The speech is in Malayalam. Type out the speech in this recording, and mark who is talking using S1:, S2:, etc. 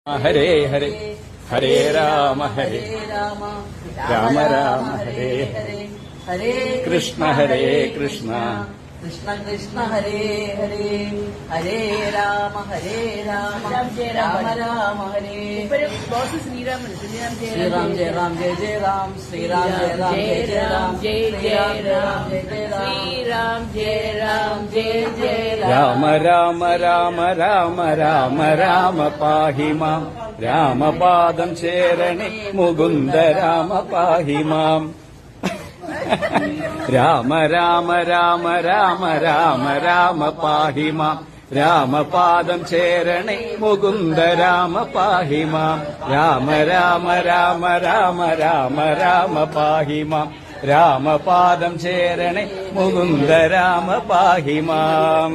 S1: ഹരേ ഹരേ ഹരേ രാമ ഹരേ രാമ രാമ ഹരേ ഹരേ
S2: ഹരേ
S1: കൃഷ്ണ ഹരേ കൃഷ്ണ
S2: കൃഷ്ണ കൃഷ്ണ ഹരേ ഹരേ ഹരേ രാമ രാമ രാമ ഹരേ
S3: ഇപ്പോഴും ബോസ് ശ്രീരാമൻ ശ്രീരാം
S2: ശ്രീറാം ജയ രാം ജയ ജയ രാം ശ്രീറാം ജയ രാം ജയ ജയ രാം
S3: ശ്രീരാം ജയ രാം ജയ ജയ
S1: രാമ രാമ രാമ രാമ രാമ രാമ പാഹി മാം രാമപാദം ചേരണേ മുകുന്ദ രാമ പാഹി മാം രാമ രാമ രാമ രാമ രാമ രാമ പാഹി മാം രാമപാദം ചേരണേ മുകുന്ദ രാമ പാഹി മാം രാമ രാമ രാമ രാമ രാമ രാമ പാഹി മാം രാമപാദം ചേരണേ മുകുന്ദ രാമ പാഹി മാം